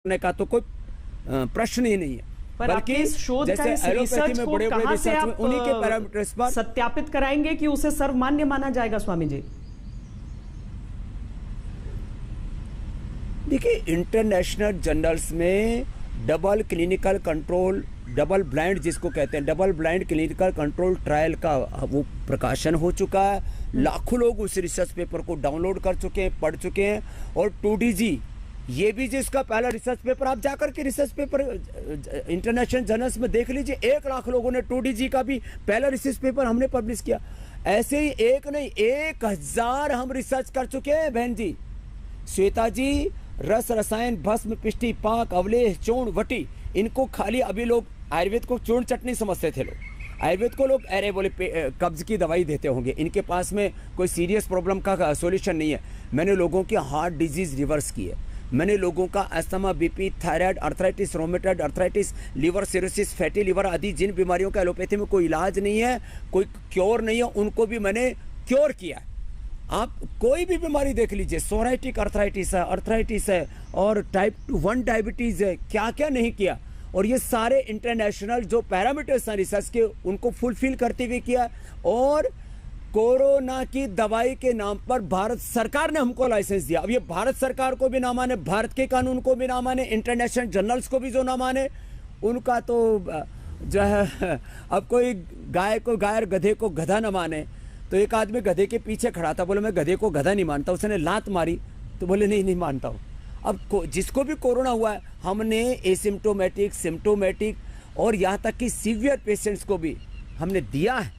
करने का तो कोई प्रश्न ही नहीं है। पर आपके इस शोध का इस रिसर्च को कहां से आप उन्हीं के पैरामीटर्स पर सत्यापित कराएंगे कि उसे सर्वमान्य माना जाएगा स्वामी जी? देखिए, इंटरनेशनल जर्नल्स में double clinical control, double blind जिसको कहते हैं, double blind clinical control trial का वो प्रकाशन हो चुका है। लाखों लोग उस रिसर्च पेपर को डाउनलोड कर चुके हैं, पढ़ चुके हैं। और 2DG ये भी जिसका पहला रिसर्च पेपर, आप जाकर के रिसर्च पेपर इंटरनेशनल जर्नल्स में देख लीजिए, 1 लाख लोगों ने 2DG का भी पहला रिसर्च पेपर हमने पब्लिश किया। ऐसे ही एक नहीं 1000 हम रिसर्च कर चुके हैं बहन जी। श्वेता जी, रस रसायन भस्म पिष्टि पाक अवलेह चूर्ण वटी, इनको खाली अभी लोग आयुर्वेद को चूर्ण चटनी समझते थे। लोग आयुर्वेद को लोग अरे बोले कब्ज की दवाई देते होंगे, इनके पास में कोई सीरियस प्रॉब्लम का सॉल्यूशन नहीं है। मैंने लोगों की हार्ट डिजीज रिवर्स की है, मैंने लोगों का asthma, BP, thyroid, arthritis, rheumatoid arthritis, liver cirrhosis, fatty liver आदि जिन बीमारियों का एलोपैथी में कोई इलाज नहीं है, कोई क्योर नहीं है, उनको भी मैंने क्योर किया। आप कोई भी बीमारी देख लीजिए, सोराइटिक अर्थराइटिस है और टाइप 1 डायबिटीज है, क्या क्या नहीं किया। और ये सारे इंटरनेशनल जो पैरामीटर्स हैं रिसर्च के, उनको फुलफिल करते हुए किया। और कोरोना की दवाई के नाम पर भारत सरकार ने हमको लाइसेंस दिया। अब ये भारत सरकार को भी ना माने, भारत के कानून को भी ना माने, इंटरनेशनल जर्नल्स को भी जो ना माने, उनका तो जो है, अब कोई गाय को गाय और गधे को गधा न माने। तो एक आदमी गधे के पीछे खड़ा था, बोले मैं गधे को गधा नहीं मानता, उसने लात मारी तो बोले नहीं मानता हूँ। अब जिसको भी कोरोना हुआ है, हमने एसिम्टोमेटिक, सिम्टोमेटिक और यहाँ तक कि सीवियर पेशेंट्स को भी हमने दिया है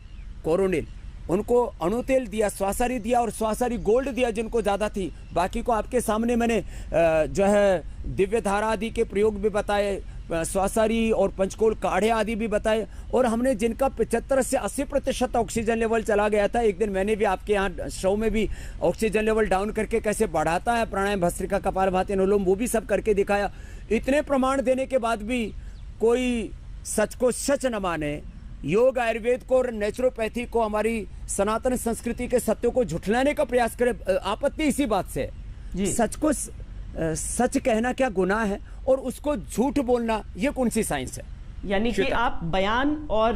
कोरोनिल। उनको अणुतेल दिया, स्वासारी दिया और स्वासारी गोल्ड दिया जिनको ज़्यादा थी। बाकी को आपके सामने मैंने जो है दिव्य धारा आदि के प्रयोग भी बताए, स्वासारी और पंचकोल काढ़े आदि भी बताए। और हमने जिनका 75 से 80% ऑक्सीजन लेवल चला गया था, एक दिन मैंने भी आपके यहाँ शो में भी ऑक्सीजन लेवल डाउन करके कैसे बढ़ाता है प्राणायाम, भस्त्रिका, कपालभाति, अनुलोम, वो भी सब करके दिखाया। इतने प्रमाण देने के बाद भी कोई सच को सच न माने, योग आयुर्वेद को और नेचुरोपैथी को, हमारी सनातन संस्कृति के सत्यों को झुठलाने का प्रयास करे। आपत्ति इसी बात से है। सच को सच कहना क्या गुनाह है और उसको झूठ बोलना ये कौन सी साइंस है? यानी कि आप बयान और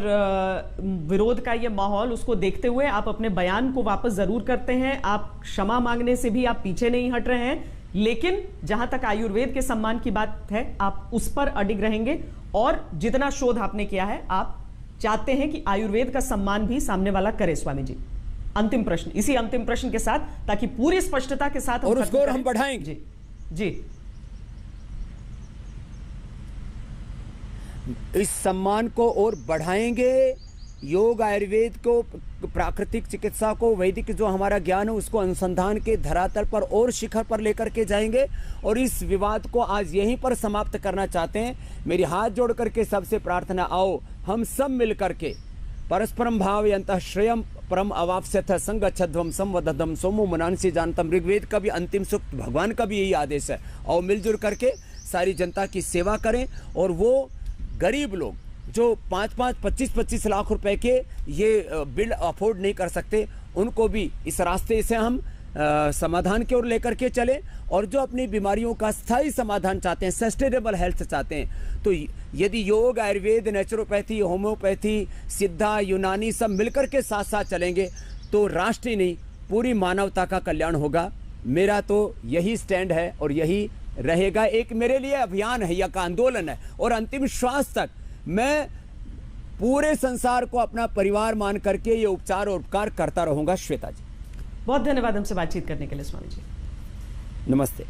विरोध का ये माहौल उसको देखते हुए आप अपने बयान को वापस जरूर करते हैं। आप क्षमा मांगने से भी आप पीछे नहीं हट रहे हैं, लेकिन जहां तक आयुर्वेद के सम्मान की बात है, आप उस पर अडिग रहेंगे। और जितना शोध आपने किया है, आप चाहते हैं कि आयुर्वेद का सम्मान भी सामने वाला करे। स्वामी जी, अंतिम प्रश्न, इसी अंतिम प्रश्न के साथ, ताकि पूरी स्पष्टता के साथ और उसको हम बढ़ाएंगे। जी, इस सम्मान को और बढ़ाएंगे। योग आयुर्वेद को, प्राकृतिक चिकित्सा को, वैदिक जो हमारा ज्ञान है उसको अनुसंधान के धरातल पर और शिखर पर लेकर के जाएंगे। और इस विवाद को आज यहीं पर समाप्त करना चाहते हैं। मेरी हाथ जोड़ करके सबसे प्रार्थना, आओ हम सब मिल करके परस्परम भावयन्तः श्रेयम परम अवाप्स्यथ संगच्छध्वम संवदधम सोमो मनांसि जानतम। ऋग्वेद का भी अंतिम सूक्त, भगवान का भी यही आदेश है। और मिलजुल करके सारी जनता की सेवा करें। और वो गरीब लोग जो 5-5, 25-25 लाख रुपए के ये बिल अफोर्ड नहीं कर सकते, उनको भी इस रास्ते से हम समाधान की ओर लेकर के चले। और जो अपनी बीमारियों का स्थायी समाधान चाहते हैं, सस्टेनेबल हेल्थ चाहते हैं, तो यदि योग आयुर्वेद, नेचुरोपैथी, होम्योपैथी, सिद्धा, यूनानी सब मिलकर के साथ साथ चलेंगे तो राष्ट्र ही नहीं पूरी मानवता का कल्याण होगा। मेरा तो यही स्टैंड है और यही रहेगा। एक मेरे लिए अभियान है, यह आंदोलन है। और अंतिम श्वास तक मैं पूरे संसार को अपना परिवार मान करके ये उपचार और उपकार करता रहूंगा। श्वेता जी, बहुत धन्यवाद हमसे बातचीत करने के लिए। स्वामी जी, नमस्ते।